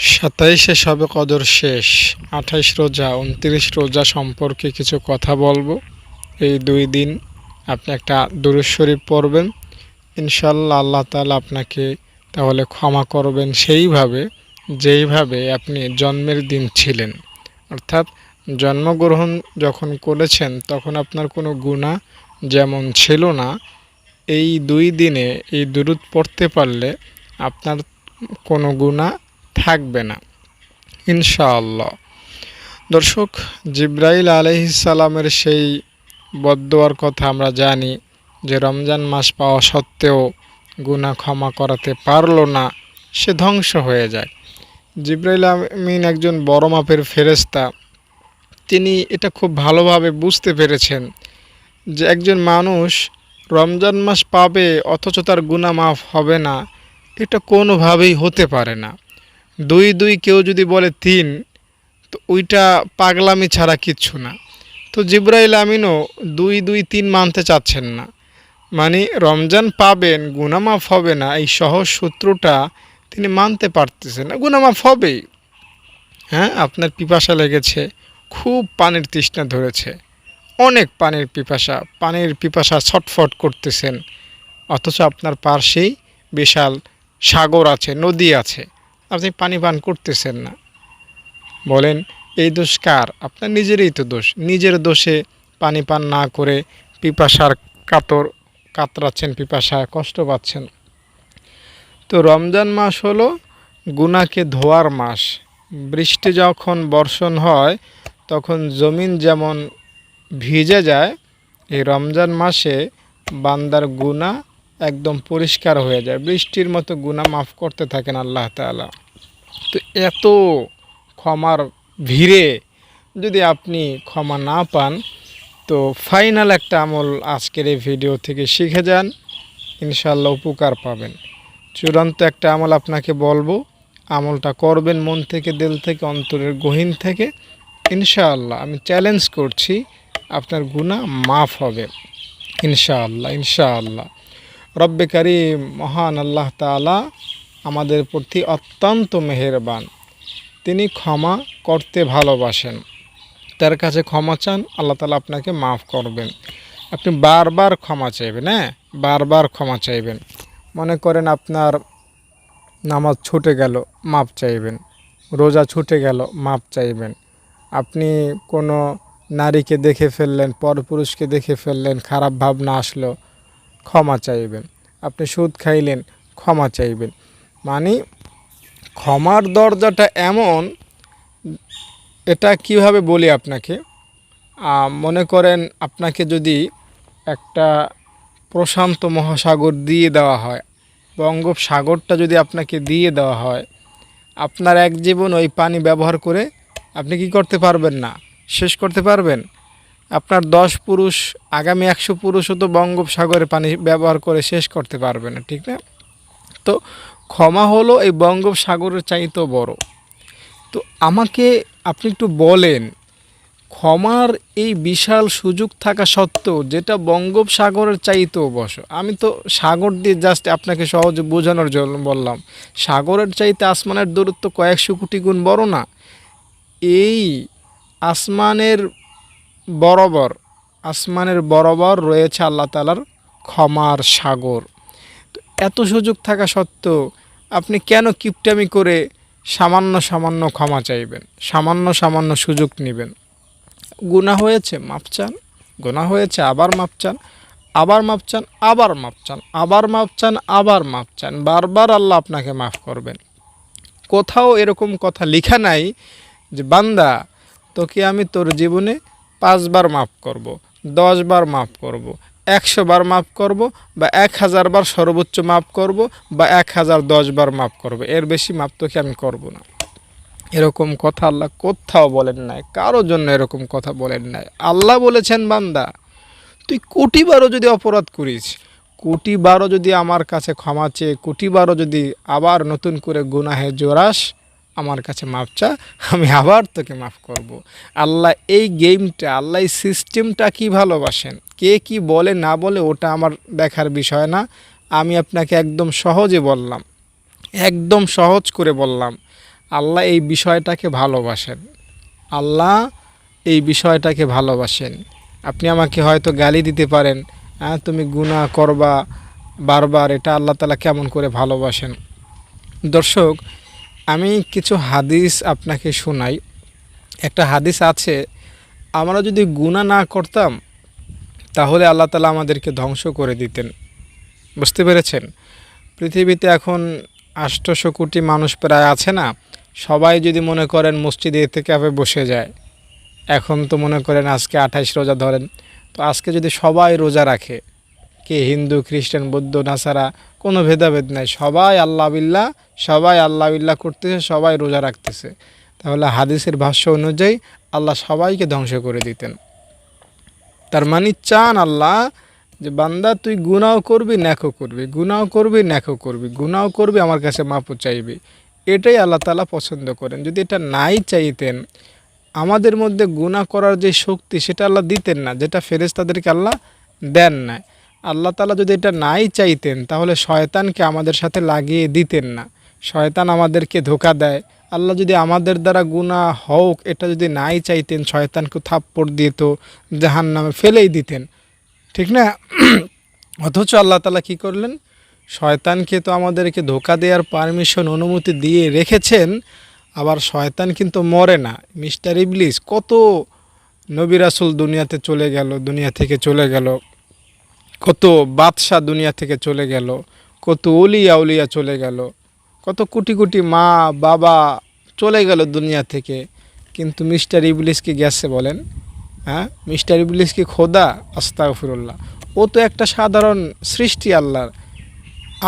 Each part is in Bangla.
27শে শবে কদর শেষ, 28 রোজা, 29 রোজা সম্পর্কে কিছু কথা বলবো। এই 2 দিন আপনি একটা দুরূদ শরীফ পড়বেন, ইনশাআল্লাহ আল্লাহ তাআলা আপনাকে তাহলে ক্ষমা করবেন সেইভাবে যেইভাবে আপনি জন্মের দিন ছিলেন। অর্থাৎ জন্মগ্রহণ যখন করেছেন তখন আপনার কোনো গুনাহ যেমন ছিল না, এই 2 দিনে এই দুরূদ পড়তে পারলে আপনার কোনো গুনাহ থাকবে না ইনশাআল্লাহ। দর্শক, জিবরাইল আলাইহিস সালামের সেই বদদোয়ার কথা আমরা জানি যে রমজান মাস পাওয়া সত্ত্বেও গুনাহ ক্ষমা করাতে পারলো না, সে ধ্বংস হয়ে যায়। জিবরাইল আমিন একজন বড় মাপের ফেরেশতা, তিনি এটা খুব ভালোভাবে বুঝতে পেরেছেন যে একজন মানুষ রমজান মাস পাবে অথচ তার গুনাহ মাফ হবে না, এটা কোনোভাবেই হতে পারে না। 2 কেউ যদি বলে 3, তো ওইটা পাগলামি ছাড়া কিচ্ছু না। তো জিবরাইল আমিনও 2 3 মানতে চাচ্ছেন না, মানে রমজান পাবেন গুনাহ মাফ হবে না এই সহজ সূত্রটা তিনি মানতে পারতেছেন না। গুনাহ মাফ হবেই। হ্যাঁ, আপনার পিপাসা লেগেছে, খুব পানির তৃষ্ণা ধরেছে, অনেক পানির পিপাসা ছটফট করতেছেন, অথচ আপনার পাশেই বিশাল সাগর আছে, নদী আছে, আপনি পানি পান করতেছেন না। বলেন এই দোষ কার? আপনার নিজেরই তো দোষ। নিজের দোষে পানি পান না করে পিপাসার কাতরাচ্ছেন, পিপাসায় কষ্ট পাচ্ছেন। তো রমজান মাস হলো গুনাহকে ধোয়ার মাস। বৃষ্টি যখন বর্ষণ হয় তখন জমিন যেমন ভিজে যায়, এই রমজান মাসে বান্দার গুনাহ একদম পরিষ্কার হয়ে যায়। বৃষ্টির মতো গুনাহ মাফ করতে থাকেন আল্লাহ তাআলা। তো এত ক্ষমার ভিড়ে যদি আপনি ক্ষমা না পান, তো ফাইনাল একটা আমল আজকের এই ভিডিও থেকে শিখে যান, ইনশাআল্লাহ উপকার পাবেন। চূড়ান্ত একটা আমল আপনাকে বলবো, আমলটা করবেন মন থেকে, দিল থেকে, অন্তরের গহীন থেকে। ইনশাআল্লাহ আমি চ্যালেঞ্জ করছি, আপনার গুনাহ মাফ হবে ইনশাআল্লাহ। রব্বে কারীম মহান আল্লাহ তাআলা আমাদের প্রতি অত্যন্ত মেহেরবান। তিনি ক্ষমা করতে ভালোবাসেন। তার কাছে ক্ষমা চান, আল্লাহ তাআলা আপনাকে মাফ করবেন। আপনি বারবার ক্ষমা চাইবেন, বারবার ক্ষমা চাইবেন। মনে করেন আপনার নামাজ ছুটে গেল, মাপ চাইবেন। রোজা ছুটে গেল, মাপ চাইবেন। আপনি কোনো নারীকে দেখে ফেললেন, পরপুরুষকে দেখে ফেললেন, খারাপ ভাবনা আসলো, ক্ষমা চাইবেন। আপনি সুদ খাইলেন, ক্ষমা চাইবেন। মানে ক্ষমার দরজাটা এমন, এটা কিভাবে বলি আপনাকে। মনে করেন আপনাকে যদি একটা প্রশান্ত মহাসাগর দিয়ে দেওয়া হয়, বঙ্গোপসাগরটা যদি আপনাকে দিয়ে দেওয়া হয়, আপনার এক জীবন ওই পানি ব্যবহার করে আপনি কি করতে পারবেন না? শেষ করতে পারবেন? আপনার 10 পুরুষ, আগামী 100 পুরুষও তো বঙ্গোপসাগরে পানি ব্যবহার করে শেষ করতে পারবে না, ঠিক না? তো ক্ষমা হলো এই বঙ্গোপসাগরের চাইতেও বড়। তো আমাকে আপনি একটু বলেন, ক্ষমার এই বিশাল সুযোগ থাকা সত্ত্বেও যেটা বঙ্গোপসাগরের চাইতেও আমি তো সাগর দিয়ে জাস্ট আপনাকে সহজে বোঝানোর জন্য বললাম, সাগরের চাইতে আসমানের দূরত্ব কয়েকশো কোটি গুণ বড় না? এই আসমানের বরাবর রয়েছে আল্লাহ তাআলার ক্ষমার সাগর। তো এত সুযোগ থাকা সত্ত্বেও আপনি কেন কিপটামি করে সামান্য ক্ষমা চাইবেন, সামান্য সুযোগ নেবেন? গুনাহ হয়েছে, মাপ চান। গুনাহ হয়েছে, আবার মাপ চান, আবার মাপ চান, আবার মাপ চান, আবার মাপ চান, আবার মাপ চান। বারবার আল্লাহ আপনাকে মাফ করবেন। কোথাও এরকম কথা লেখা নাই যে বান্দা তোকে আমি তোর জীবনে 5 বার মাফ করব, 10 বার মাফ করব, 100 বার মাফ করব, বা 1000 বার সর্বোচ্চ মাফ করব, বা 1010 বার মাফ করব, এর বেশি মাফ তোকে আমি করব না। এরকম কথা আল্লাহ কোথাও বলেন নাই, কারোর জন্য এরকম কথা বলেন নাই। আল্লাহ বলেছেন বান্দা তুই কোটিবারও যদি অপরাধ করিস, কোটিবারও যদি আমার কাছে ক্ষমা চেয়ে, কোটিবারও যদি আবার নতুন করে গুনাহে জড়াস, আমার কাছে মাফ চা, আমি আবার তোকে মাফ করব। আল্লাহ এই গেমটা, আল্লাহ এই সিস্টেমটা কি ভালোবাসেন। কে কি বলে না বলে ওটা আমার দেখার বিষয় না। আমি আপনাকে একদম সহজে বললাম, একদম সহজ করে বললাম, আল্লাহ এই বিষয়টাকে ভালোবাসেন। আল্লাহ এই বিষয়টাকে ভালোবাসেন। আপনি আমাকে হয়তো গালি দিতে পারেন, হ্যাঁ তুমি গুনাহ করবা বারবার, এটা আল্লাহ তাআলা কেমন করে ভালোবাসেন। দর্শক, আমি কিছু হাদিস আপনাকে শোনাই। একটা হাদিস আছে, আমরা যদি গুনাহ না করতাম তাহলে আল্লাহ তাআলা আমাদেরকে ধ্বংস করে দিতেন। বুঝতে পেরেছেন? পৃথিবীতে এখন ৮০০ কোটি মানুষ প্রায় আছে না, সবাই যদি মনে করেন মসজিদে ইতিকাফে বসে যায়, এখন তো মনে করেন আজকে ২৮ রোজা ধরেন, তো আজকে যদি সবাই রোজা রাখে, কে হিন্দু খ্রিস্টান বৌদ্ধ নাসারা, কোনো ভেদাভেদ নাই, সবাই আল্লাহ বিল্লাহ করতেছে, সবাই রোজা রাখতেছে, তাহলে হাদিসের ভাষ্য অনুযায়ী আল্লাহ সবাইকে ধ্বংস করে দিতেন। তার মানে চান আল্লাহ যে বান্দা তুই গুনাহ করবি নেকও করবি, গুনাহ করবি নেকও করবি, গুনাহ করবি আমার কাছে মাপও চাইবি, এটাই আল্লাহ তাআলা পছন্দ করেন। যদি এটা নাই চাইতেন, আমাদের মধ্যে গুনাহ করার যে শক্তি সেটা আল্লাহ দিতেন না, যেটা ফেরেশতাদেরকে আল্লাহ দেন না। আল্লাহ তাআলা যদি এটা নাই চাইতেন তাহলে শয়তানকে আমাদের সাথে লাগিয়ে দিতেন না। শয়তান আমাদেরকে ধোঁকা দেয়। আল্লাহ যদি আমাদের দ্বারা গুনাহ হোক এটা যদি নাই চাইতেন, শয়তানকে থাপ্পড় দিত, জাহান্নামে ফেলেই দিতেন, ঠিক না? অথচ আল্লাহ তাআলা কী করলেন? শয়তানকে তো আমাদেরকে ধোঁকা দেওয়ার পারমিশন অনুমতি দিয়ে রেখেছেন। আবার শয়তান কিন্তু মরে না। মিস্টার ইবলিস কত নবী রাসূল দুনিয়াতে চলে গেল, দুনিয়া থেকে চলে গেল, কত বাদশাহ দুনিয়া থেকে চলে গেল, কত ওলিয়া উলিয়া চলে গেল, কত কোটি কোটি মা বাবা চলে গেল দুনিয়া থেকে, কিন্তু মিস্টার ইবলিস কি গেছে বলেন? হ্যাঁ, মিস্টার ইবলিস কি খোদা? আস্তাগফিরুল্লাহ। ও তো একটা সাধারণ সৃষ্টি আল্লাহর,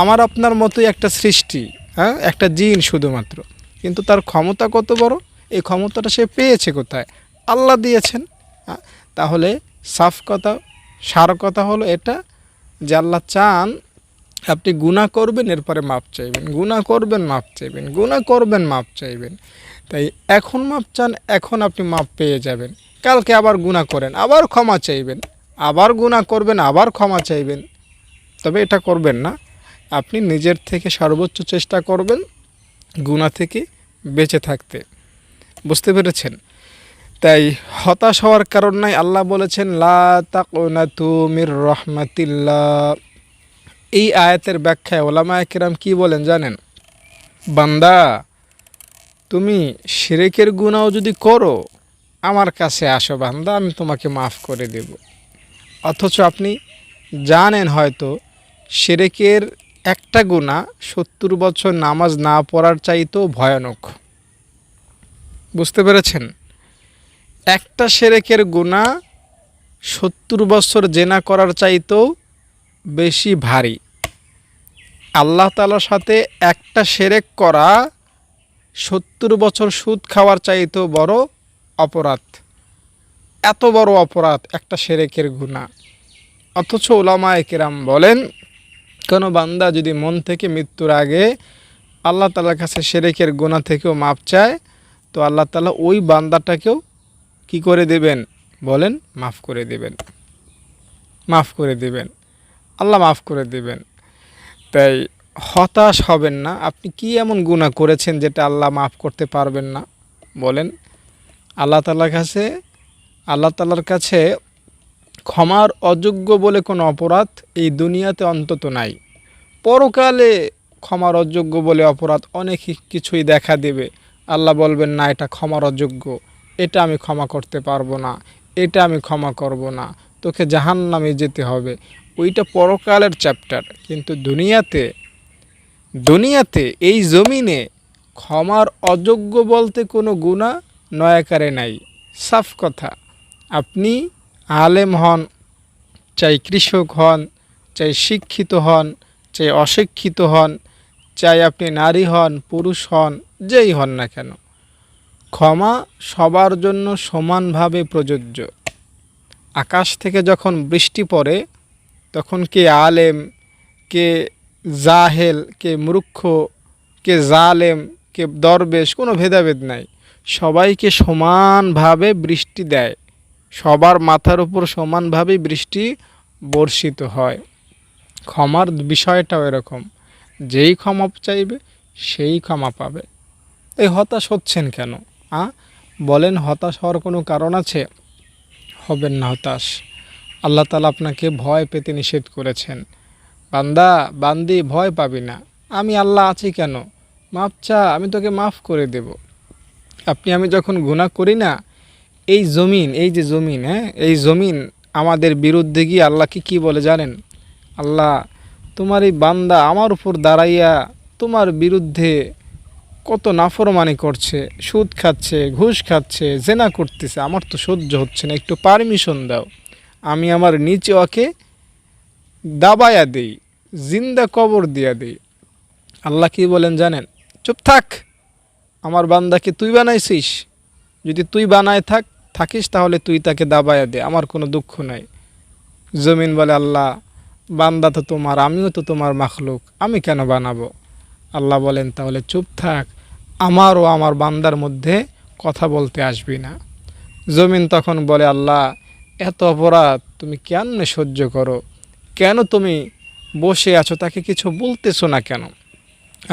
আমার আপনার মতোই একটা সৃষ্টি, হ্যাঁ, একটা জিন শুধুমাত্র, কিন্তু তার ক্ষমতা কত বড়! এই ক্ষমতাটা সে পেয়েছে কোথায়? আল্লাহ দিয়েছেন। তাহলে সাফ কথা, সার কথা হলো এটা যে আল্লাহ চান আপনি গুনাহ করবেন, এরপরে মাপ চাইবেন, গুনাহ করবেন মাপ চাইবেন, গুনাহ করবেন মাপ চাইবেন। তাই এখন মাপ চান, এখন আপনি মাপ পেয়ে যাবেন। কালকে আবার গুনাহ করেন, আবার ক্ষমা চাইবেন, আবার গুনাহ করবেন, আবার ক্ষমা চাইবেন। তবে এটা করবেন না, আপনি নিজের থেকে সর্বোচ্চ চেষ্টা করবেন গুনাহ থেকে বেঁচে থাকতে। বুঝতে পেরেছেন? তাই হতাশ হওয়ার কারণ নাই। আল্লাহ বলেছেন লা তাকুনাতু মির রাহমাতিল্লাহ। এই আয়াতের ব্যাখ্যায় উলামায়ে কেরাম কি বলেন জানেন? বান্দা তুমি শিরকের গুনাহ যদি করো, আমার কাছে আসো বান্দা, আমি তোমাকে মাফ করে দেব। অথচ আপনি জানেন হয়তো শিরকের একটা গুনাহ ৭০ বছর নামাজ না পড়ার চাইতেও ভয়ানক। বুঝতে পেরেছেন? একটা শিরকের গুনাহ ৭০ বছর জেনা করার চাইতেও বেশি ভারী। আল্লাহ তাআলার সাথে একটা শিরক করা ৭০ বছর সুদ খাওয়ার চাইতেও বড় অপরাধ। এত বড় অপরাধ একটা শিরকের গুনাহ। অথচ উলামায়ে কেরাম বলেন, কোনো বান্দা যদি মন থেকে মৃত্যুর আগে আল্লাহ তাআলার কাছে শিরকের গুনাহ থেকেও মাপ চায়, তো আল্লাহ তাআলা ওই বান্দাটাকেও কি করে দেবেন বলেন? মাফ করে দেবেন, মাফ করে দেবেন, আল্লাহ মাফ করে দেবেন। তাই হতাশ হবেন না। আপনি কি এমন গুনাহ করেছেন যেটা আল্লাহ মাফ করতে পারবেন না বলেন? আল্লাহ তাআলার কাছে ক্ষমার অযোগ্য বলে কোনো অপরাধ এই দুনিয়াতে অন্তত নাই। পরকালে ক্ষমার অযোগ্য বলে অপরাধ অনেক কিছুই দেখা দেবে। আল্লাহ বলবেন না এটা ক্ষমার অযোগ্য, এটা আমি ক্ষমা করতে পারবো না, এটা আমি ক্ষমা করব না, তোকে জাহান্নামে যেতে হবে। ওইটা পরকালের চ্যাপ্টার। কিন্তু দুনিয়াতে এই জমিনে ক্ষমার অযোগ্য বলতে কোনো গুনাহ নয়াকারে নাই। সাফ কথা। আপনি আলেম হন, চাই কৃষক হন, চাই শিক্ষিত হন, চাই অশিক্ষিত হন, চাই আপনি নারী হন পুরুষ হন, যেই হন না কেন, ক্ষমা সবার জন্য সমানভাবে প্রযোজ্য। আকাশ থেকে যখন বৃষ্টি পড়ে তখন কে আলেম, কে জাহেল, কে মূর্খ, কে জালেম, কে দরবেশ, কোনো ভেদাভেদ নাই। সবাইকে সমানভাবে বৃষ্টি দেয়, সবার মাথার উপর সমানভাবে বৃষ্টি বর্ষিত হয়। ক্ষমার বিষয়টাও এরকম, যেই ক্ষমা চাইবে সেই ক্ষমা পাবে। এই হতাশ হচ্ছেন কেন? বলেন, হতাশ হওয়ার কোনো কারণ আছে? হবেন না হতাশ। আল্লাহ তাআলা আপনাকে ভয় পেতে নিষেধ করেছেন। বান্দা বান্দি ভয় পাবি না, আমি আল্লাহ আছি কেন, মাপ চা, আমি তোকে মাফ করে দেব। আপনি আমি যখন গুনাহ করি না, এই জমিন, এই যে জমিন, এই জমিন আমাদের বিরুদ্ধে গিয়ে আল্লাহকে কি বলে জানেন? আল্লাহ, তোমার এই বান্দা আমার উপর দাঁড়াইয়া তোমার বিরুদ্ধে কত নাফরমানি করছে, সুদ খাচ্ছে, ঘুষ খাচ্ছে, জেনা করতেছে, আমার তো সহ্য হচ্ছে না, একটু পারমিশন দাও, আমি আমার নিচে ওকে দাবায়া দেই, জিন্দা কবর দিয়া দেই। আল্লাহ কি বলেন জানেন? চুপ থাক, আমার বান্দাকে তুই বানাইছিস, যদি তুই বানায় থাকিস তাহলে তুই তাকে দাবায়া দে, আমার কোনো দুঃখ নাই। জমিন বলে, আল্লাহ, বান্দা তো তোমার, আমিও তো তোমার মাখলুক, আমি কেন বানাবো? আল্লাহ বলেন, তাহলে চুপ থাক, আমার ও আমার বান্দার মধ্যে কথা বলতে আসবি না। জমিন তখন বলে, আল্লাহ, এত অপরাধ তুমি কেন সহ্য করো, কেন তুমি বসে আছো, তাকে কিছু বলতেছো না কেন?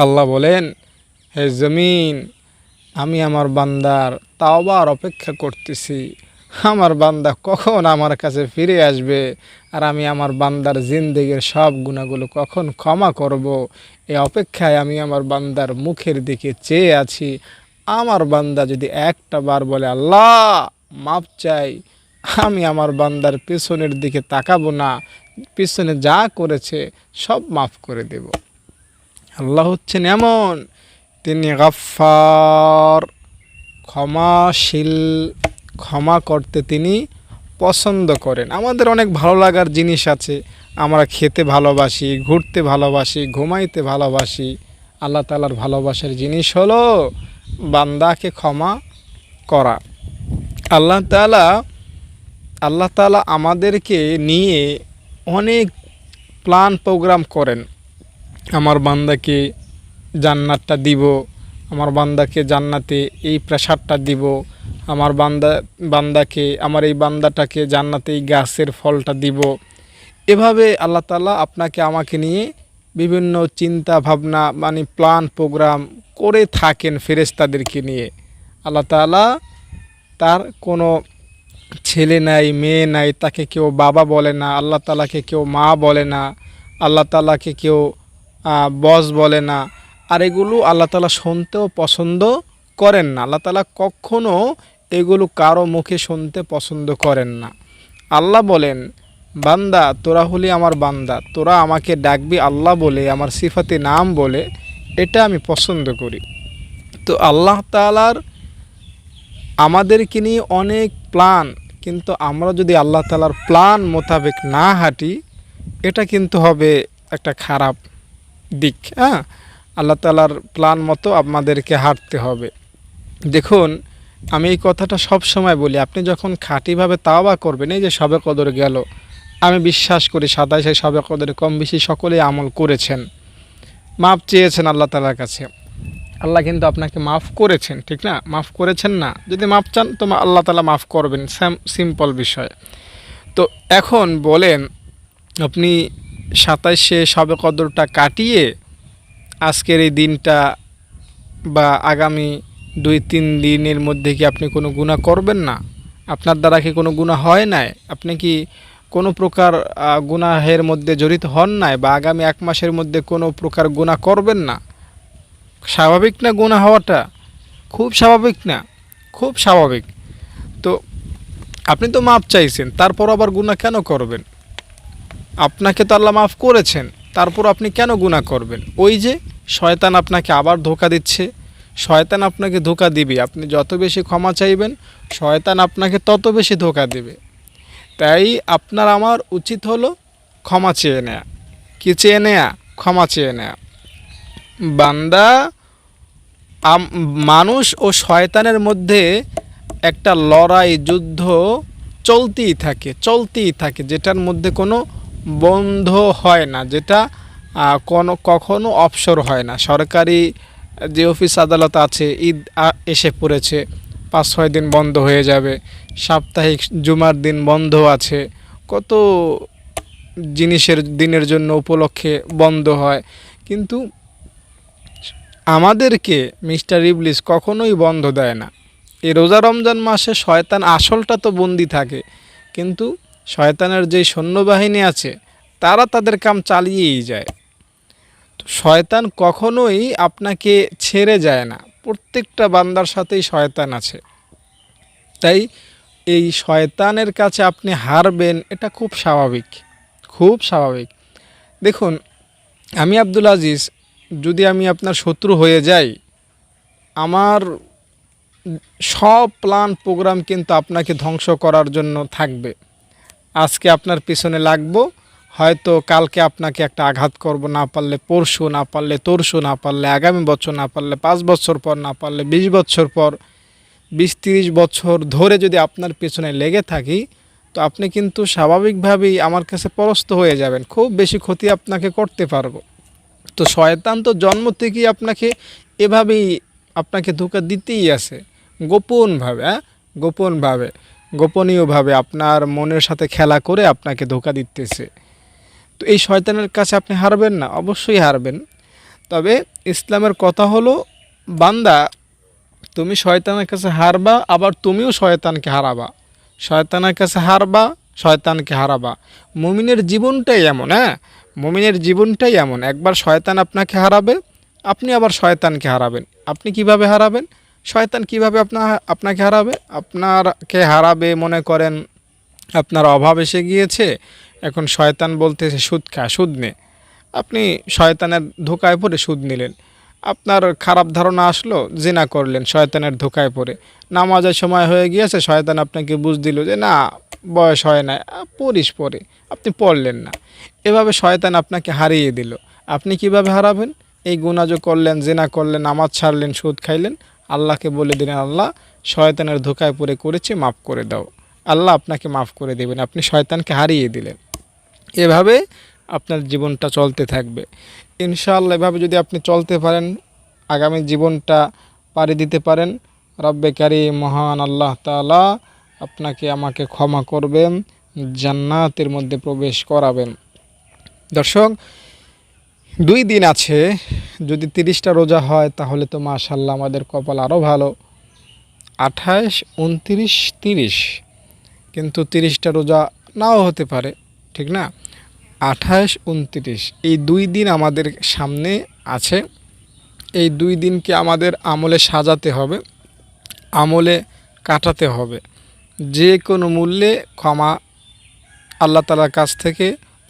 আল্লাহ বলেন, হে জমিন, আমি আমার বান্দার তাওবার অপেক্ষা করতেছি, আমার বান্দা কখন আমার কাছে ফিরে আসবে, আর আমি আমার বান্দার জিন্দেগির সব গুনাহগুলো কখন ক্ষমা করব, এই অপেক্ষায় আমি আমার বান্দার মুখের দিকে চেয়ে আছি। আমার বান্দা যদি একটা বার বলে আল্লাহ মাপ চাই, আমি আমার বান্দার পেছনের দিকে তাকাবো না, পিছনে যা করেছে সব মাফ করে দেব। আল্লাহ হচ্ছেন এমন, তিনি গাফফার, ক্ষমাশীল, ক্ষমা করতে তিনি পছন্দ করেন। আমাদের অনেক ভালো লাগার জিনিস আছে, আমরা খেতে ভালোবাসি, ঘুরতে ভালোবাসি, ঘুমাইতে ভালোবাসি। আল্লাহ তাআলার ভালোবাসার জিনিস হলো বান্দাকে ক্ষমা করা। আল্লাহ তাআলা আল্লাহ তাআলা আমাদেরকে নিয়ে অনেক প্ল্যান প্রোগ্রাম করেন। আমার বান্দাকে জান্নাতটা দিব, আমার বান্দাকে জান্নাতে এই প্রেসারটা দিব, আমার বান্দাকে, আমার এই বান্দাটাকে জান্নাতে এই গাছের ফলটা দিব। এভাবে আল্লাহ তাআলা আপনাকে আমাকে নিয়ে বিভিন্ন চিন্তা ভাবনা, মানে প্ল্যান প্রোগ্রাম করে থাকেন ফেরেশতাদেরকে নিয়ে। আল্লাহ তাআলা তার কোনো ছেলে নাই, মেয়ে নাই, তাকে কেউ বাবা বলে না, আল্লাহ তাআলাকে কেউ মা বলে না, আল্লাহ তাআলাকে কেউ বস বলে না। আর এগুলো আল্লাহ তাআলা শুনতেও পছন্দ করেন না। আল্লাহ তাআলা কখনও এগুলো কারো মুখে শুনতে পছন্দ করেন না। আল্লাহ বলেন, বান্দা তোরা হলি আমার বান্দা, তোরা আমাকে ডাকবি আল্লাহ বলে, আমার সিফাতে নাম বলে, এটা আমি পছন্দ করি। তো আল্লাহ তাআলার আমাদেরকে নিয়ে অনেক প্ল্যান, কিন্তু আমরা যদি আল্লাহ তাআলার প্ল্যান মোতাবেক না হাঁটি, এটা কিন্তু হবে একটা খারাপ দিক। আল্লাহ তাআলার প্ল্যান মতো আমাদেরকে হাঁটতে হবে। দেখুন, আমি এই কথাটা সব সময় বলি, আপনি যখন খাঁটিভাবে তাওবা করবেন, এই যে শবে কদর গেল, আমি বিশ্বাস করি 27 শবে কদরে কম বেশি সকলেই আমল করেছেন, মাপ চেয়েছেন আল্লাহ তাআলার কাছে। আল্লাহ কিন্তু আপনাকে মাফ করেছেন, ঠিক না? মাফ করেছেন না? যদি মাফ চান তো আল্লাহ তাআলা মাফ করবেন, সিম্পল বিষয়। তো এখন বলেন, আপনি 27 শবে কদরটা কাটিয়ে আজকের এই দিনটা বা আগামী 2-3 দিনের মধ্যে কি আপনি কোনো গুনাহ করবেন না? আপনার দ্বারা কি কোনো গুনাহ হয় নাই? আপনি কি কোনো প্রকার গুনাহের মধ্যে জড়িত হন নাই, বা আগামী 1 মাসের মধ্যে কোনো প্রকার গুনাহ করবেন না? স্বাভাবিক না গুনাহ হওয়াটা? খুব স্বাভাবিক না? খুব স্বাভাবিক। তো আপনি তো মাপ চাইছেন, তারপর আবার গুনাহ কেন করবেন? আপনাকে তো আল্লাহ মাফ করেছেন, তারপর আপনি কেন গুনাহ করবেন? ওই যে শয়তান আপনাকে আবার ধোঁকা দিচ্ছে। শয়তান আপনাকে ধোঁকা দিবে, আপনি যত বেশি ক্ষমা চাইবেন শয়তান আপনাকে তত বেশি ধোঁকা দিবে। তাই আপনার আমার উচিত হলো ক্ষমা চেয়ে নেয়া। কি চেয়ে নেয়া? ক্ষমা চেয়ে নেয়া। বান্দা, মানুষ ও শয়তানের মধ্যে একটা লড়াই, যুদ্ধ চলতেই থাকে, যেটার মধ্যে কোনো বন্ধ হয় না, যেটা কখনো অবসর হয় না। সরকারি যে অফিস আদালত আছে, ঈদ এসে পড়েছে, 5-6 দিন বন্ধ হয়ে যাবে, সাপ্তাহিক জুমার দিন বন্ধ আছে, কত জিনিসের দিনের জন্য উপলক্ষে বন্ধ হয়। কিন্তু আমাদেরকে মিস্টার ইবলিস কখনোই বন্ধ দেয় না। এই রোজা রমজান মাসে শয়তান আসলটা তো বন্দি থাকে, কিন্তু শয়তানের যেই সৈন্যবাহিনী আছে তারা তাদের কাম চালিয়েই যায়। তো শয়তান কখনোই আপনাকে ছেড়ে যায় না, প্রত্যেকটা বান্দার সাথেই শয়তান আছে। তাই এই শয়তানের কাছে আপনি হারবেন, এটা খুব স্বাভাবিক, খুব স্বাভাবিক। দেখুন, আমি আব্দুল আজিজ, যদি আমি আপনার শত্রু হয়ে যাই, আমার সব প্ল্যান প্রোগ্রাম কিন্তু আপনাকে ধ্বংস করার জন্য থাকবে। আজকে আপনার পিছনে লাগবো, হয়তো কালকে আপনাকে একটা আঘাত করব, না পারলে পরশু, না পারলে তরশু, না পারলে আগামী বছর, না পারলে 5 বছর পর, না পারলে 20 বছর পর, 20-30 বছর ধরে যদি আপনার পেছনে লেগে থাকি, তো আপনি কিন্তু স্বাভাবিকভাবেই আমার কাছে পরাস্ত হয়ে যাবেন, খুব বেশি ক্ষতি আপনাকে করতে পারবো। তো শয়তান তো জন্ম থেকেই আপনাকে এভাবেই আপনাকে ধোঁকা দিতেই আছে, গোপনভাবে, গোপনভাবে, গোপনীয়ভাবে আপনার মনের সাথে খেলা করে আপনাকে ধোঁকা দিতেছে। তো এই শয়তানের কাছে আপনি হারবেন না, অবশ্যই হারবেন। তবে ইসলামের কথা হলো, বান্দা তুমি শয়তানের কাছে হারবা, আবার তুমিও শয়তানকে হারাবা। শয়তানের কাছে হারবা, শয়তানকে হারাবা। মুমিনের জীবনটাই এমন, মুমিনের জীবনটাই এমন, একবার শয়তান আপনাকে হারাবে, আপনি আবার শয়তানকে হারাবেন। আপনি কিভাবে হারাবেন? শয়তান কিভাবে আপনাকে হারাবে? আপনাকে হারাবে, মনে করেন আপনার অভাব এসে গিয়েছে, এখন শয়তান বলতেছে সুদ খা, সুদ নে। আপনি শয়তানের ধোকায় পড়ে সুদ নিলেন। আপনার খারাপ ধারণা আসলো, জিনা করলেন শয়তানের ধোকায় পড়ে। নামাজের সময় হয়ে গিয়েছে, শয়তান আপনাকে বুঝ দিল যে না, বয়স হয় না, পড়িস পরে, আপনি পড়লেন না। এভাবে শয়তান আপনাকে হারিয়ে দিল। আপনি কিভাবে হারাবেন? এই গুনাহ যে করলেন, জিনা করলেন, নামাজ ছাড়লেন, সুদ খাইলেন, আল্লাহকে বলে দিলেন, আল্লাহ শয়তানের ধোকায় পড়ে করেছি, মাফ করে দাও। আল্লাহ আপনাকে মাফ করে দেবেন, আপনি শয়তানকে হারিয়ে দিলেন। এভাবে আপনার জীবনটা চলতে থাকবে ইনশাআল্লাহ। এভাবে যদি আপনি চলতে পারেন, আগামী জীবনটা পাড়ি দিতে পারেন, রব্বে কারীম মহান আল্লাহ তাআলা আপনাকে আমাকে ক্ষমা করবেন, জান্নাতের মধ্যে প্রবেশ করাবেন। দর্শক, 2 দিন আছে, যদি 30টা রোজা হয় তাহলে তো মাশাআল্লাহ আমাদের কপাল আরও ভালো। 28, 29, 30, কিন্তু 30টা রোজা নাও হতে পারে, ঠিক না? 28, 29 এই 2 দিন আমাদের সামনে আছে। এই 2 দিনকে আমাদের আমলে সাজাতে হবে, আমলে কাটাতে হবে। যে কোনো মূল্যে ক্ষমা আল্লাহ তাআলার কাছ থেকে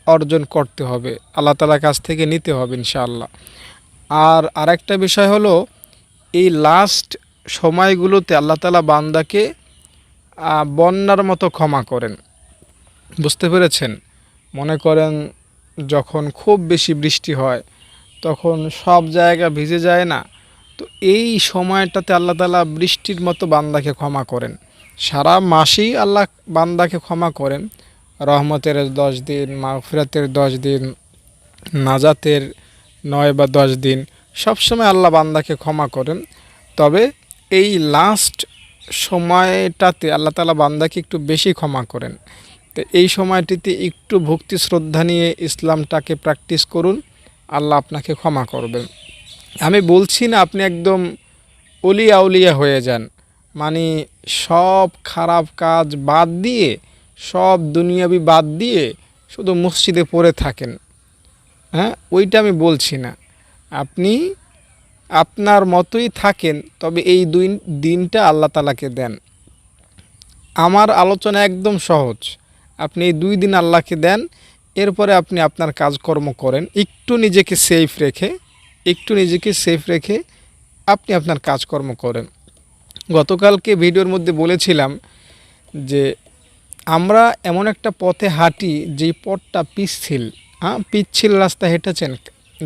অর্জন করতে হবে, আল্লাহ তাআলার কাছ থেকে নিতে হবে ইনশাআল্লাহ। আর আরেকটা বিষয় হলো, এই লাস্ট সময়গুলোতে আল্লাহ তাআলা বান্দাকে বন্যার মতো ক্ষমা করেন। বুঝতে পেরেছেন? মনে করেন যখন খুব বেশি বৃষ্টি হয়, তখন সব জায়গা ভিজে যায় না? তো এই সময়টাতে আল্লাহ তাআলা বৃষ্টির মতো বান্দাকে ক্ষমা করেন। সারা মাসেই আল্লাহ বান্দাকে ক্ষমা করেন। রহমতের 10 দিন, মাগফিরাতের 10 দিন, নাজাতের 9 বা 10 দিন, সবসময় আল্লাহ বান্দাকে ক্ষমা করেন। তবে এই লাস্ট সময়টাতে আল্লাহ তাআলা বান্দাকে একটু বেশি ক্ষমা করেন। তো এই সময়টিতে একটু ভক্তি শ্রদ্ধা নিয়ে ইসলামটাকে প্র্যাকটিস করুন, আল্লাহ আপনাকে ক্ষমা করবেন। আমি বলছি না আপনি একদম অলিয়া উলিয়া হয়ে যান, মানে সব খারাপ কাজ বাদ দিয়ে, সব দুনিয়াবি বাদ দিয়ে শুধু মসজিদে পড়ে থাকেন, ওইটা আমি বলছি না। আপনি আপনার মতোই থাকেন, তবে এই 2 দিনটা আল্লাহ তাআলাকে দেন। আমার আলোচনা একদম সহজ। আপনি এই 2 দিন আল্লাহকে দেন, এরপরে আপনি আপনার কাজকর্ম করেন, একটু নিজেকে সেফ রেখে আপনি আপনার কাজকর্ম করেন। গতকালকে ভিডিওর মধ্যে বলেছিলাম যে আমরা এমন একটা পথে হাঁটি যেই পথটা পিচ্ছিল রাস্তা হেঁটেছেন,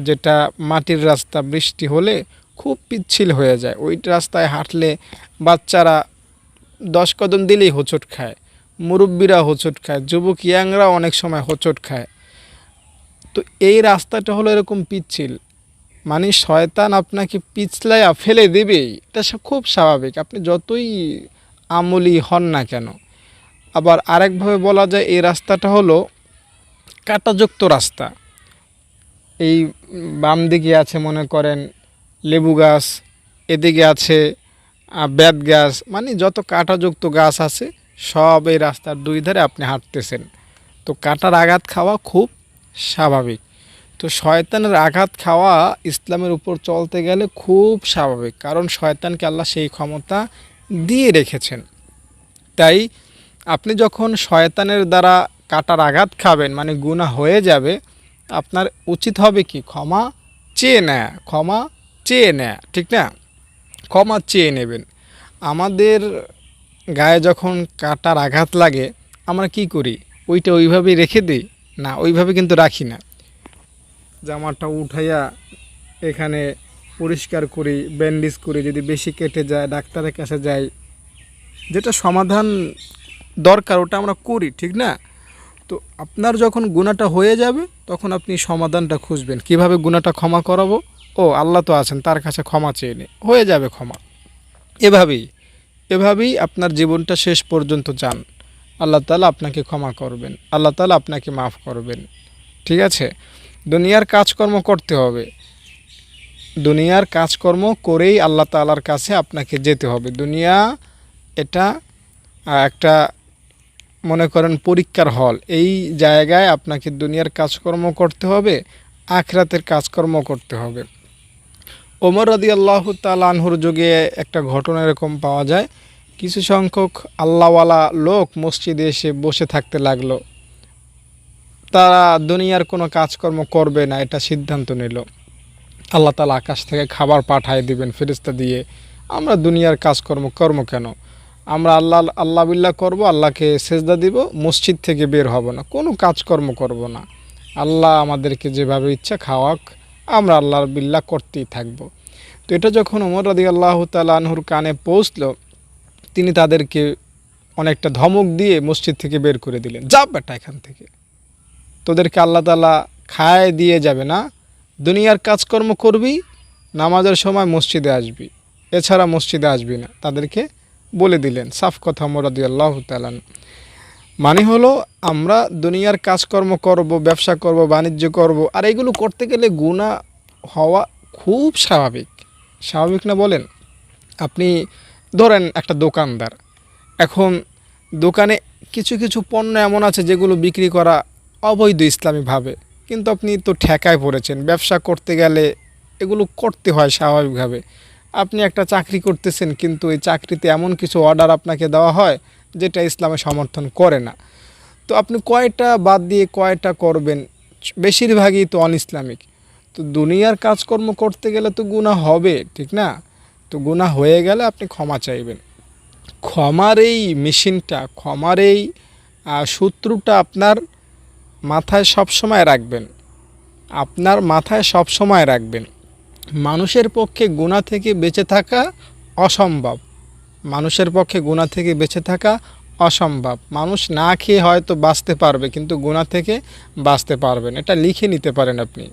যেটা মাটির রাস্তা, বৃষ্টি হলে খুব পিচ্ছিল হয়ে যায়। ওই রাস্তায় হাঁটলে বাচ্চারা 10 কদম দিলেই হোঁচট খায়, মুরব্বীরা হোঁচট খায়, যুবক ইয়াংরা অনেক সময় হোঁচট খায়। তো এই রাস্তাটা হলো এরকম পিচ্ছিল, মানে শয়তান আপনাকে পিছলাইয়া ফেলে দেবেই, এটা খুব স্বাভাবিক, আপনি যতই আমলি হন না কেন। আবার আরেকভাবে বলা যায়, এই রাস্তাটা হলো কাঁটাযুক্ত রাস্তা। এই বাম দিকে আছে মনে করেন লেবু গাছ, এদিকে আছে বেত গাছ, মানে যত কাঁটাযুক্ত গাছ আছে সব এই রাস্তার দুই ধারে আপনি হাঁটতেছেন। তো কাঁটার আঘাত খাওয়া খুব স্বাভাবিক। তো শয়তানের আঘাত খাওয়া ইসলামের উপর চলতে গেলে খুব স্বাভাবিক, কারণ শয়তানকে আল্লাহ সেই ক্ষমতা দিয়ে রেখেছেন। তাই আপনি যখন শয়তানের দ্বারা কাঁটার আঘাত খাবেন, মানে গুনাহ হয়ে যাবে, আপনার উচিত হবে কি ক্ষমা চেয়ে নেয়া, ক্ষমা চেয়ে নেয়া, ঠিক না? ক্ষমা চেয়ে নেবেন। আমাদের গায়ে যখন কাঁটার আঘাত লাগে আমরা কি করি? ওইটা ওইভাবেই রেখে দিই? না, ওইভাবে কিন্তু রাখি না। জামাটা উঠাইয়া এখানে পরিষ্কার করি, ব্যান্ডেজ করি, যদি বেশি কেটে যায় ডাক্তারের কাছে যাই, যেটা সমাধান দরকার ওটা আমরা করি, ঠিক না? তো আপনার যখন গুনাহটা হয়ে যাবে তখন আপনি সমাধানটা খুঁজবেন, কিভাবে গুনাহটা ক্ষমা করাবো। ও আল্লাহ তো আছেন, তার কাছে ক্ষমা চেয়ে নে, হয়ে যাবে ক্ষমা। এভাবেই এভাবেই আপনার জীবনটা শেষ পর্যন্ত যান, আল্লাহ তাআলা আপনাকে ক্ষমা করবেন, আল্লাহ তাআলা আপনাকে মাফ করবেন। ঠিক আছে? দুনিয়ার কাজকর্ম করতে হবে, দুনিয়ার কাজকর্ম করেই আল্লাহ তাআলার কাছে আপনাকে যেতে হবে। দুনিয়া এটা একটা, মনে করেন, পরীক্ষার হল। এই জায়গায় আপনাকে দুনিয়ার কাজকর্ম করতে হবে, আখিরাতের কাজকর্ম করতে হবে। ওমর রাদিয়াল্লাহু তাআলা আনহুর যুগে একটা ঘটনা এরকম পাওয়া যায়, কিছু সংখ্যক আল্লাহওয়ালা লোক মসজিদে এসে বসে থাকতে লাগলো। তারা দুনিয়ার কোনো কাজকর্ম করবে না, এটা সিদ্ধান্ত নিল। আল্লাহ তাআলা আকাশ থেকে খাবার পাঠায় দিবেন ফেরেশতা দিয়ে। আমরা দুনিয়ার কাজকর্ম কেন? আমরা আল্লাহ বিল্লাহ করব, আল্লাহকে সেজদা দিব, মসজিদ থেকে বের হব না, কোনো কাজকর্ম করব না। আল্লাহ আমাদেরকে যেভাবে ইচ্ছা খাওয়াক, আমরা আল্লাহর বিল্লাহ করতেই থাকব। তো এটা যখন ওমর রাদিয়াল্লাহু তাআলা আনহুর কানে পৌঁছলো, তিনি তাদেরকে অনেকটা ধমক দিয়ে মসজিদ থেকে বের করে দিলেন, যা বেটা এখান থেকে, তোদেরকে আল্লাহ তাআলা খায় দিয়ে যাবে না, দুনিয়ার কাজকর্ম করবি, নামাজের সময় মসজিদে আসবি, এছাড়া মসজিদে আসবি না, তাদেরকে বলে দিলেন। সাফ কথা ওমর রাদিয়াল্লাহু তাআলা। মানে হলো আমরা দুনিয়ার কাজকর্ম করব, ব্যবসা করব, বাণিজ্য করব, আর এগুলো করতে গেলে গুনাহ হওয়া খুব স্বাভাবিক। স্বাভাবিক না বলেন? আপনি ধরেন একটা দোকানদার, এখন দোকানে কিছু কিছু পণ্য এমন আছে যেগুলো বিক্রি করা অবৈধ ইসলামীভাবে, কিন্তু আপনি তো ঠেকায় পড়েছেন। ব্যবসা করতে গেলে এগুলো করতে হয় স্বাভাবিকভাবে। আপনি একটা চাকরি করতেছেন, কিন্তু এই চাকরিতে এমন কিছু অর্ডার আপনাকে দেওয়া হয় যেটা ইসলামে সমর্থন করে না। তো আপনি কয়টা বাদ দিয়ে কয়টা করবেন? বেশিরভাগই তো অন ইসলামিক। তো দুনিয়ার কাজকর্ম করতে গেলে তো গুনাহ হবে, ঠিক না? তো গুনাহ হয়ে গেলে আপনি ক্ষমা চাইবেন। ক্ষমার এই মেশিনটা, ক্ষমার এই সূত্রটা আপনার মাথায় সবসময় রাখবেন, আপনার মাথায় সবসময় রাখবেন। মানুষের পক্ষে গুনাহ থেকে বেঁচে থাকা অসম্ভব, মানুষের পক্ষে গুনাহ থেকে বেঁচে থাকা অসম্ভব। মানুষ না খেয়ে হয়তো বাঁচতে পারবে, কিন্তু গুনাহ থেকে বাঁচতে পারবেন, এটা লিখে নিতে পারেন আপনি।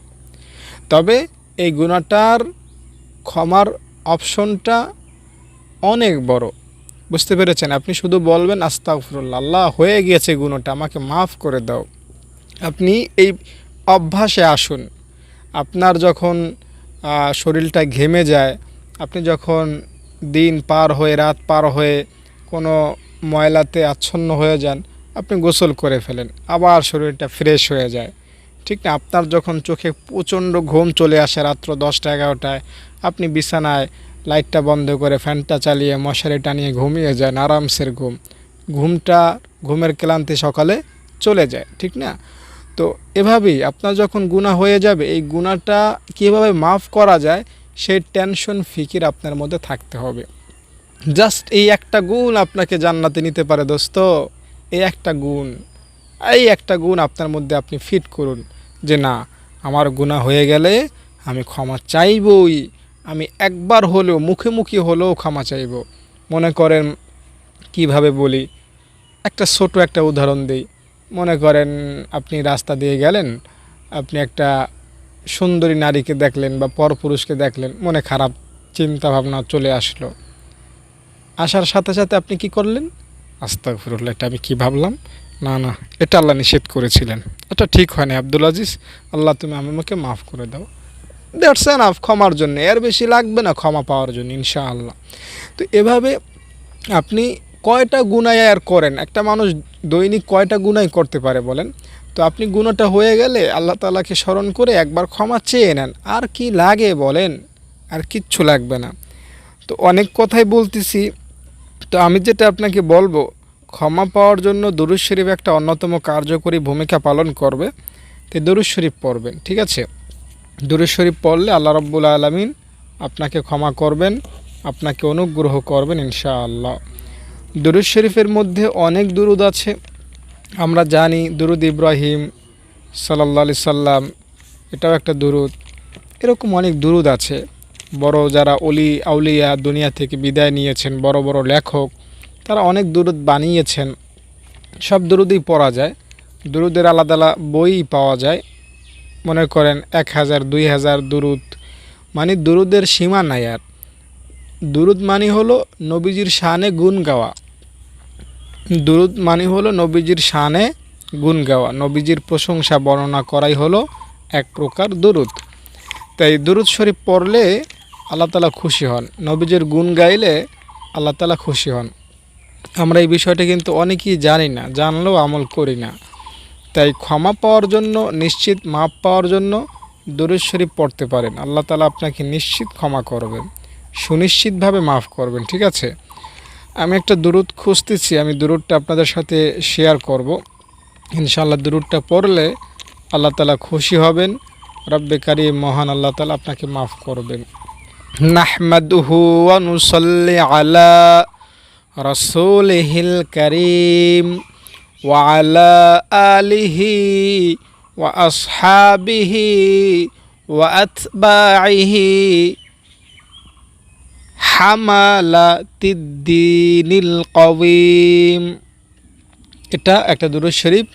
তবে এই গুনাহটার ক্ষমার অপশনটা অনেক বড়, বুঝতে পেরেছেন? আপনি শুধু বলবেন আস্তাগফিরুল্লাহ, আল্লাহ হয়ে গিয়েছে গুনাহটা, আমাকে মাফ করে দাও। আপনি এই অভ্যাসে আসুন। আপনার যখন শরীরটা ঘেমে যায়, আপনি যখন দিন পার হয়ে রাত পার হয়ে কোনো ময়লাতে আচ্ছন্ন হয়ে যান, আপনি গোসল করে ফেলেন, আবার শরীরটা ফ্রেশ হয়ে যায়, ঠিক না? আপনার যখন চোখে প্রচণ্ড ঘুম চলে আসে রাত্র 10টা-11টায়, আপনি বিছানায় লাইটটা বন্ধ করে ফ্যানটা চালিয়ে মশারি টানিয়ে ঘুমিয়ে যান, আরামসের ঘুম, ঘুমের ক্লান্তি সকালে চলে যায়, ঠিক না? তো এভাবেই আপনার যখন গুনাহ হয়ে যাবে, এই গুনাহটা কীভাবে মাফ করা যায় সেই টেনশন ফিকির আপনার মধ্যে থাকতে হবে। জাস্ট এই একটা গুণ আপনাকে জান্নাতে নিতে পারে দোস্ত। এই একটা গুণ আপনার মধ্যে আপনি ফিট করুন, যে না, আমার গুনাহ হয়ে গেলে আমি ক্ষমা চাইবই, আমি একবার হলেও মুখে হলেও ক্ষমা চাইব। মনে করেন, কিভাবে বলি, ছোট একটা উদাহরণ দিই। মনে করেন আপনি রাস্তা দিয়ে গেলেন, আপনি একটা সুন্দরী নারীকে দেখলেন বা পরপুরুষকে দেখলেন, মনে খারাপ চিন্তা ভাবনা চলে আসলো। আসার সাথে সাথে আপনি কি করলেন? আস্তাগফিরুল্লাহ, এটা আমি কি ভাবলাম, না, এটা আল্লাহ নিষেধ করেছিলেন, এটা ঠিক হয়নি আব্দুল আজিজ, আল্লাহ তুমি আমাকে মাফ করে দাও। দ্যাটস এনাফ ক্ষমার জন্য, এর বেশি লাগবে না ক্ষমা পাওয়ার জন্য ইনশাআল্লাহ। তো এভাবে আপনি কয়টা গুনাহ আর করেন, একটা মানুষ দৈনিক কয়টা গুনাহ করতে পারে বলেন? তো আপনি গুনাহটা হয়ে গেলে আল্লাহ তাআলাকে স্মরণ করে একবার ক্ষমা চেয়ে নেন, আর কি লাগে বলেন? আর কিচ্ছু লাগবে না। তো অনেক কথাই বলতেছি, তো আমি যেটা আপনাকে বলবো, ক্ষমা পাওয়ার জন্য দুরূদ শরীফ একটা অন্যতম কার্যকরী ভূমিকা পালন করবে। তো দুরূদ শরীফ পড়বেন, ঠিক আছে? দুরূদ শরীফ পড়লে আল্লাহ রাব্বুল আলামিন আপনাকে ক্ষমা করবেন, আপনাকে অনুগ্রহ করবেন ইনশাআল্লাহ। দুরূদ শরীফের মধ্যে অনেক দুরূদ আছে, আমরা জানি দুরূদ ইব্রাহিম সাল্লাল্লাহু আলাইহি সাল্লাম, এটাও একটা দুরূদ। এরকম অনেক দুরূদ আছে। বড় যারা অলি আউলিয়া দুনিয়া থেকে বিদায় নিয়েছেন, বড় বড় লেখক, তারা অনেক দুরূদ বানিয়েছেন। সব দুরূদই পড়া যায়, দুরূদের আলাদা আলাদা বই পাওয়া যায়। মনে করেন 1000 2000 দুরূদ, মানে দুরূদের সীমা নাই আর। দুরূদ মানে হলো নবীজির শানে গুণ গাওয়া। দুরূদ মানে হলো নবীজির শানে গুণ গাওয়া, নবীজির প্রশংসা বর্ণনা করাই হলো এক প্রকার দুরূদ। তাই দুরূদ শরীফ পড়লে আল্লাহ তাআলা খুশি হন, নবীজির গুণ গাইলে আল্লাহ তাআলা খুশি হন। আমরা এই বিষয়টা কিন্তু অনেকেই জানি না, জানলেও আমল করি না। তাই ক্ষমা পাওয়ার জন্য, নিশ্চিত মাপ পাওয়ার জন্য দুরূদ শরীফ পড়তে পারেন। আল্লাহ তাআলা আপনাকে নিশ্চিত ক্ষমা করবেন, সুনিশ্চিতভাবে মাফ করবেন, ঠিক আছে? আমি একটা দুরূদ খুঁজতেছি, আমি দুরূদটা আপনাদের সাথে শেয়ার করব ইনশাআল্লাহ। দুরূদটা পড়লে আল্লাহ তাআলা খুশি হবেন, রব্বে কারীম মহান আল্লাহ তাআলা আপনাকে মাফ করবেন। নাহমাদুহু ওয়া নুসাল্লি আলা রাসূলিহিল কারীম ওয়া আলা আলিহি ওয়া আসহাবিহি ওয়া আতবাইহি হামালাতিদ্দীনিল কাওয়িম। এটা একটা দুরূদ শরীফ।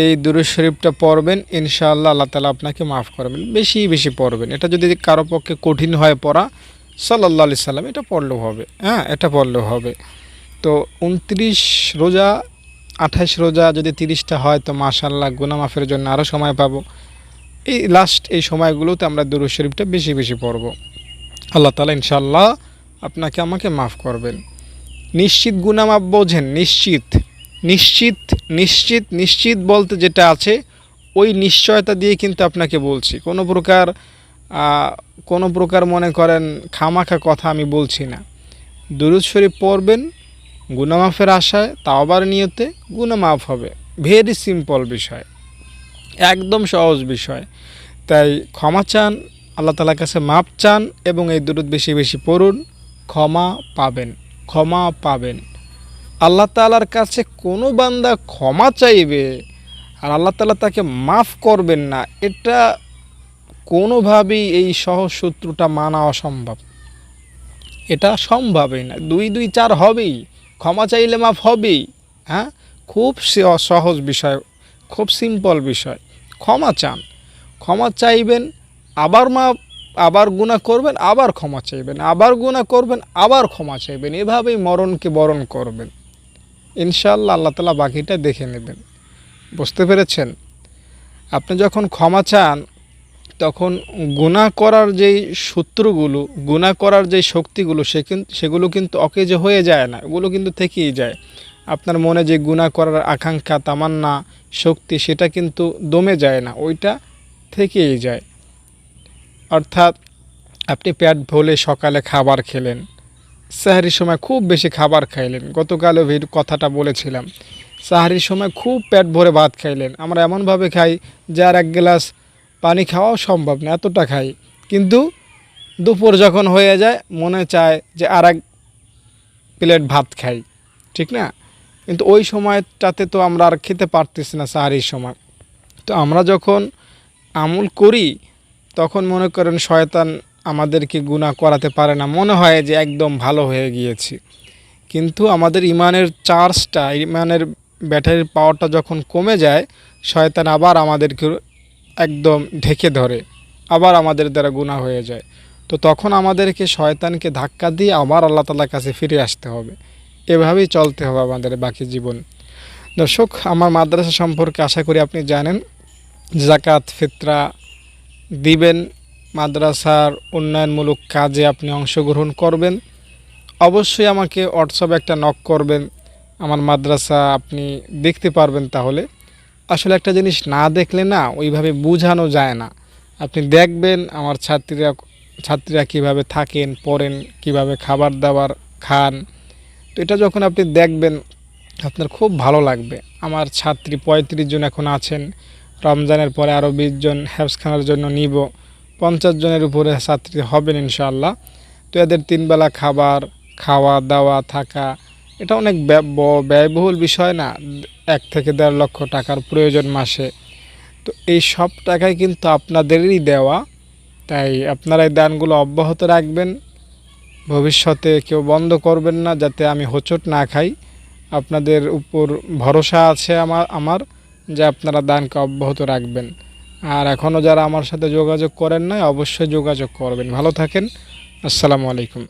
এই দুরূদ শরীফটা পড়বেন ইনশাআল্লাহ, আল্লাহ তাআলা আপনাকে মাফ করবেন। বেশি বেশি পড়বেন। এটা যদি কারো পক্ষে কঠিন হয় পড়া, সাল্লাল্লাহু আলাইহি সাল্লাম, এটা পড়লেও হবে, হ্যাঁ, এটা পড়লেও হবে। তো 29 রোজা 28 রোজা যদি 30টা হয় তো মাশাআল্লাহ গুনাহ মাফের জন্য আরও সময় পাবো। এই লাস্ট এই সময়গুলোতে আমরা দুরূদ শরীফটা বেশি বেশি পড়ব। আল্লাহ তাআলা ইনশাআল্লাহ আপনাকে আমাকে মাফ করবেন। নিশ্চিত গুনাহ মাফ বোঝেন? নিশ্চিত, নিশ্চিত, নিশ্চিত, নিশ্চিত বলতে যেটা আছে ওই নিশ্চয়তা দিয়ে কিন্তু আপনাকে বলছি। কোনো প্রকার মনে করেন খামাখা কথা আমি বলছি না। দুরূদ শরীফ পড়বেন গুনাহ মাফের আশায়, তাওবার নিয়তে গুনাহ মাফ হবে। ভেরি সিম্পল বিষয়, একদম সহজ বিষয়। তাই ক্ষমা চান, আল্লাহ তাআলার কাছে মাপ চান এবং এই দুরূদ বেশি বেশি পড়ুন, ক্ষমা পাবেন, ক্ষমা পাবেন। আল্লাহ তাআলার কাছে কোনো বান্দা ক্ষমা চাইবে আর আল্লাহ তাআলা তাকে মাফ করবেন না, এটা কোনোভাবেই এই সহজ সূত্রটা মানা অসম্ভব। এটা সম্ভবই না। 2 2 4 হবেই, ক্ষমা চাইলে মাফ হবেই। হ্যাঁ, খুব সহজ বিষয়, খুব সিম্পল বিষয়। ক্ষমা চান, ক্ষমা চাইবেন, আবার মাফ, আবার গুনাহ করবেন, আবার ক্ষমা চাইবেন, আবার গুনাহ করবেন, আবার ক্ষমা চাইবেন। এভাবেই মরণকে বরণ করবেন ইনশাআল্লাহ। আল্লাহ তাআলা বাকিটা দেখে নেবেন। বুঝতে পেরেছেন? আপনি যখন ক্ষমা চান তখন গুনাহ করার যেই সূত্রগুলো, গুনাহ করার যেই শক্তিগুলো, সেগুলো কিন্তু অকেজ হয়ে যায় না, এগুলো কিন্তু থেকেই যায়। আপনার মনে যে গুনাহ করার আকাঙ্ক্ষা, তামান্না, শক্তি, সেটা কিন্তু দমে যায় না, ওইটা থেকেই যায়। অর্থাৎ আপনি পেট ভরে সকালে খাবার খেলেন, সাহরির সময় খুব বেশি খাবার খাইলেন, গতকালও কথাটা বলেছিলাম, সাহরির সময় খুব পেট ভরে ভাত খাইলেন। আমরা এমনভাবে খাই যে আর 1 গ্লাস পানি খাওয়াও সম্ভব না, এতটা খাই। কিন্তু দুপুর যখন হয়ে যায় মনে চায় যে আর 1 প্লেট ভাত খাই, ঠিক না? কিন্তু ওই সময়টাতে তো আমরা আর খেতে পারতেছি না সাহরির সময়। তো আমরা যখন আমল করি তখন মনে করেন শয়তান আমাদেরকে গুনাহ করাতে পারে না, মনে হয় যে একদম ভালো হয়ে গিয়েছি। কিন্তু আমাদের ইমানের চার্জটা, ইমানের ব্যাটারির পাওয়ারটা যখন কমে যায়, শয়তান আবার আমাদেরকে একদম ঢেকে ধরে, আবার আমাদের দ্বারা গুনাহ হয়ে যায়। তো তখন আমাদেরকে শয়তানকে ধাক্কা দিয়ে আবার আল্লাহ তাআলার কাছে ফিরে আসতে হবে। এভাবেই চলতে হবে আমাদের বাকি জীবন। দর্শক, আমার মাদ্রাসা সম্পর্কে আশা করি আপনি জানেন। যাকাত ফিতরা দিবেন মাদ্রাসার উন্নয়নমূলক কাজে আপনি অংশগ্রহণ করবেন, অবশ্যই আমাকে হোয়াটসঅ্যাপে একটা নক করবেন। আমার মাদ্রাসা আপনি দেখতে পারবেন। তাহলে আসলে একটা জিনিস না দেখলে না ওইভাবে বোঝানো যায় না। আপনি দেখবেন আমার ছাত্রীরা কীভাবে থাকেন, পড়েন, কিভাবে খাবার দাবার খান। তো এটা যখন আপনি দেখবেন আপনার খুব ভালো লাগবে। আমার ছাত্রী ৩৫ জন এখন আছেন। রমজানের পরে আরও ২০ জন হেফজখানার জন্য নিব। ৫০ জনের উপরে ছাত্রী হবেন ইনশাআল্লাহ। তো এদের ৩ বেলা খাবার, খাওয়া দাওয়া, থাকা, এটা অনেক ব্যয়বহুল বিষয় না। ১ থেকে ১.৫ লক্ষ টাকার প্রয়োজন মাসে। তো এই সব টাকাই কিন্তু আপনাদেরই দেওয়া। তাই আপনারা এই দানগুলো অব্যাহত রাখবেন, ভবিষ্যতে কেউ বন্ধ করবেন না, যাতে আমি হোঁচট না খাই। আপনাদের উপর ভরসা আছে আমার যে আপনারা দানকে অব্যাহত রাখবেন। আর এখনও যারা আমার সাথে যোগাযোগ করেন নাই অবশ্যই যোগাযোগ করবেন। ভালো থাকেন। আসসালামু আলাইকুম।